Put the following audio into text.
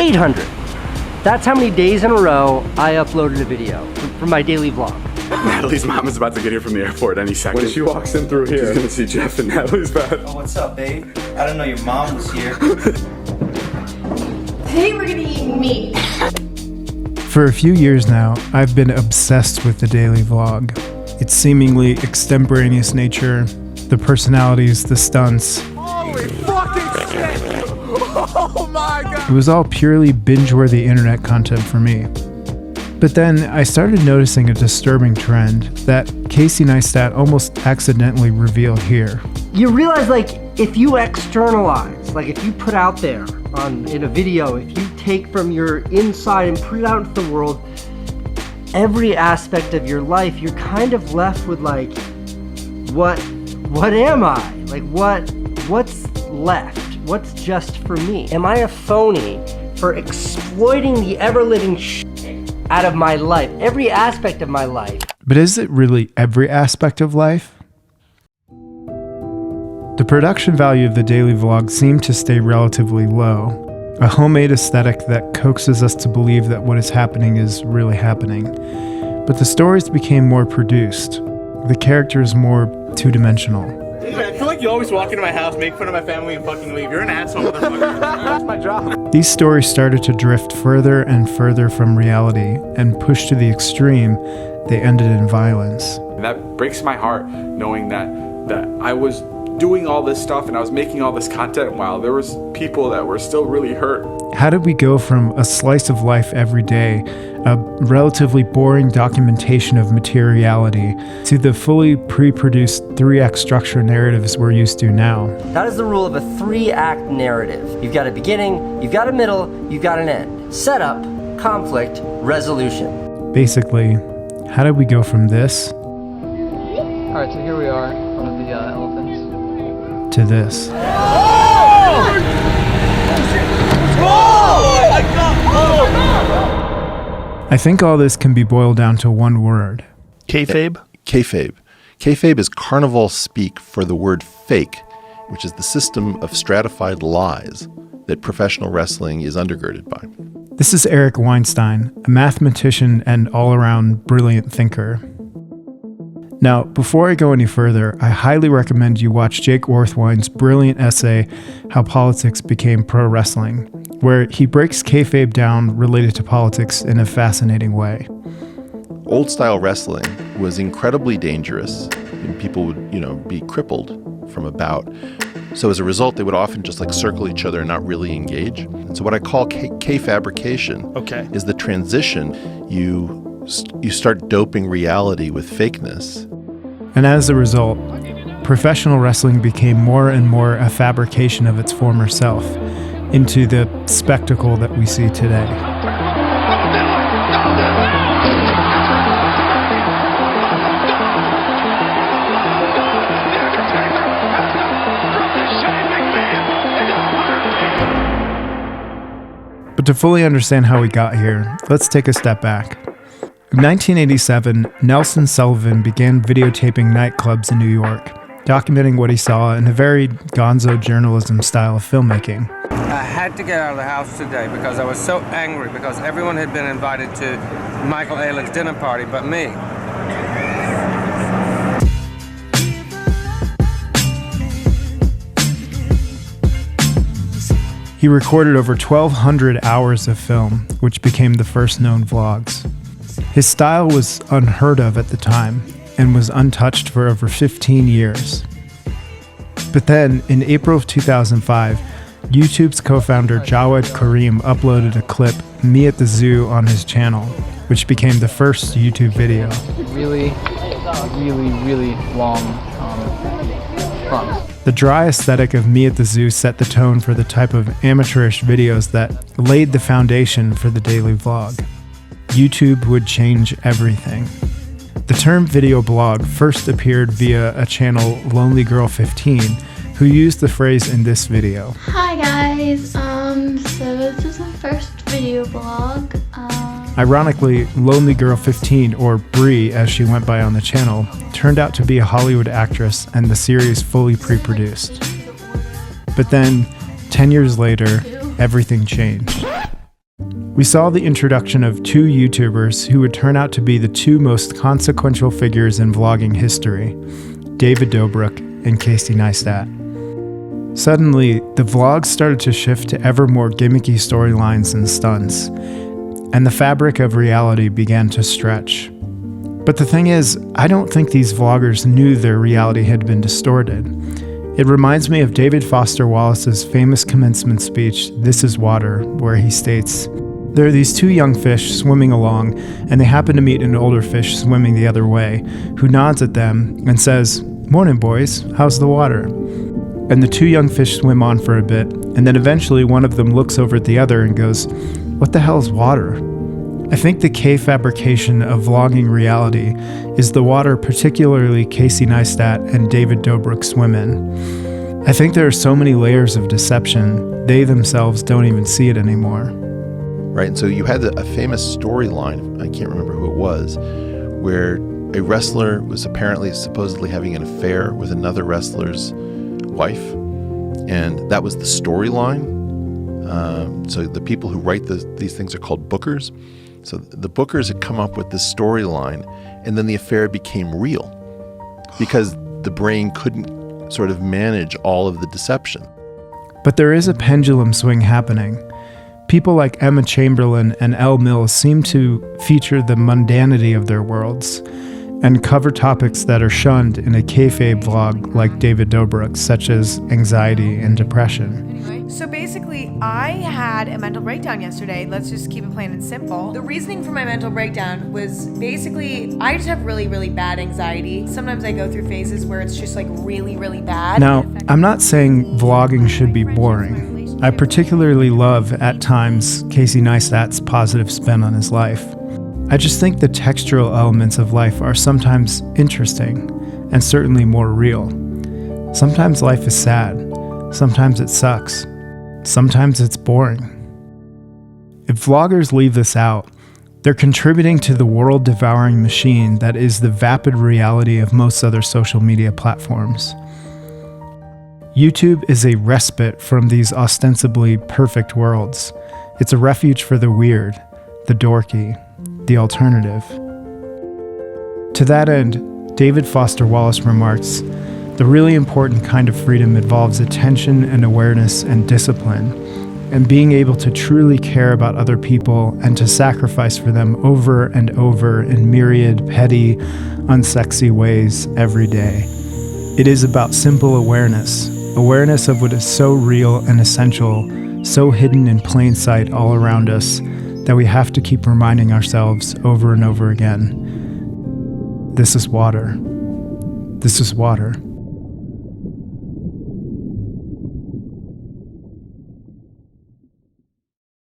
800. That's how many days in a row I uploaded a video for my daily vlog. Natalie's mom is about to get here from the airport any second. When she walks in through here, she's gonna see Jeff in Natalie's bed. Oh, what's up, babe? I didn't know your mom was here. Today we're gonna eat meat. For a few years now, I've been obsessed with the daily vlog. Its seemingly extemporaneous nature, the personalities, the stunts. Holy fucking shit! Oh my god! It was all purely binge-worthy internet content for me. But then I started noticing a disturbing trend that Casey Neistat almost accidentally revealed here. You realize, like, if you externalize, like if you put out there in a video, if you take from your inside and put it out into the world, every aspect of your life, you're kind of left with like, what am I? Like what's left? What's just for me? Am I a phony for exploiting the ever-living shit out of my life, every aspect of my life? But is it really every aspect of life? The production value of the daily vlog seemed to stay relatively low, a homemade aesthetic that coaxes us to believe that what is happening is really happening. But the stories became more produced, the characters more two-dimensional. I feel like you always walk into my house, make fun of my family, and fucking leave. You're an asshole, motherfucker. That's my job. These stories started to drift further and further from reality, and pushed to the extreme, they ended in violence. And that breaks my heart, knowing that I was doing all this stuff and I was making all this content while there was people that were still really hurt. How did we go from a slice of life every day, a relatively boring documentation of materiality, to the fully pre-produced 3-act structure narratives we're used to now? That is the rule of a 3-act narrative. You've got a beginning, you've got a middle, you've got an end. Setup, conflict, resolution. Basically, how did we go from this Alright, so here we are, one of the elephants. to this? I think all this can be boiled down to one word. Kayfabe? Kayfabe. Kayfabe is carnival speak for the word fake, which is the system of stratified lies that professional wrestling is undergirded by. This is Eric Weinstein, a mathematician and all-around brilliant thinker. Now, before I go any further, I highly recommend you watch Jake Orthwine's brilliant essay, How Politics Became Pro Wrestling, where he breaks kayfabe down related to politics in a fascinating way. Old-style wrestling was incredibly dangerous, and people would, be crippled from a bout. So as a result, they would often just circle each other and not really engage. And so what I call Kayfabrication is the transition. You start doping reality with fakeness. And as a result, professional wrestling became more and more a fabrication of its former self into the spectacle that we see today. But to fully understand how we got here, let's take a step back. In 1987, Nelson Sullivan began videotaping nightclubs in New York, documenting what he saw in a very gonzo journalism style of filmmaking. I had to get out of the house today because I was so angry because everyone had been invited to Michael Ailen's dinner party but me. He recorded over 1,200 hours of film, which became the first known vlogs. His style was unheard of at the time and was untouched for over 15 years. But then, in April of 2005, YouTube's co-founder Jawed Karim uploaded a clip, Me at the Zoo, on his channel, which became the first YouTube video. Really long fronts. The dry aesthetic of Me at the Zoo set the tone for the type of amateurish videos that laid the foundation for the daily vlog. YouTube would change everything. The term video blog first appeared via a channel, Lonely Girl 15, who used the phrase in this video. Hi guys, so this is the first video blog. Ironically, Lonely Girl 15, or Brie as she went by on the channel, turned out to be a Hollywood actress and the series fully pre-produced. But then, 10 years later, everything changed. We saw the introduction of two YouTubers who would turn out to be the two most consequential figures in vlogging history, David Dobrik and Casey Neistat. Suddenly, the vlogs started to shift to ever more gimmicky storylines and stunts, and the fabric of reality began to stretch. But the thing is, I don't think these vloggers knew their reality had been distorted. It reminds me of David Foster Wallace's famous commencement speech, "This is Water," where he states, "There are these two young fish swimming along, and they happen to meet an older fish swimming the other way, who nods at them and says, 'Morning, boys, how's the water?' And the two young fish swim on for a bit, and then eventually one of them looks over at the other and goes, 'What the hell is water?' I think the Kayfabrication of vlogging reality is the water particularly Casey Neistat and David Dobrik swim in. I think there are so many layers of deception, they themselves don't even see it anymore." Right, and so you had a famous storyline, I can't remember who it was, where a wrestler was apparently supposedly having an affair with another wrestler's wife, and that was the storyline. So the people who write these things are called bookers. So the bookers had come up with this storyline, and then the affair became real because the brain couldn't sort of manage all of the deception. But there is a pendulum swing happening. People like Emma Chamberlain and Elle seem to feature the mundanity of their worlds and cover topics that are shunned in a kayfabe vlog like David Dobrik's, such as anxiety and depression. So basically, I had a mental breakdown yesterday. Let's just keep it plain and simple. The reasoning for my mental breakdown was basically, I just have really, really bad anxiety. Sometimes I go through phases where it's just like really, really bad. Now, I'm not saying vlogging should be boring. I particularly love, at times, Casey Neistat's positive spin on his life. I just think the textural elements of life are sometimes interesting, and certainly more real. Sometimes life is sad. Sometimes it sucks. Sometimes it's boring. If vloggers leave this out, they're contributing to the world-devouring machine that is the vapid reality of most other social media platforms. YouTube is a respite from these ostensibly perfect worlds. It's a refuge for the weird, the dorky, the alternative. To that end, David Foster Wallace remarks, "The really important kind of freedom involves attention and awareness and discipline, and being able to truly care about other people and to sacrifice for them over and over in myriad, petty, unsexy ways every day. It is about simple awareness of what is so real and essential, so hidden in plain sight all around us, that we have to keep reminding ourselves over and over again. This is water. This is water."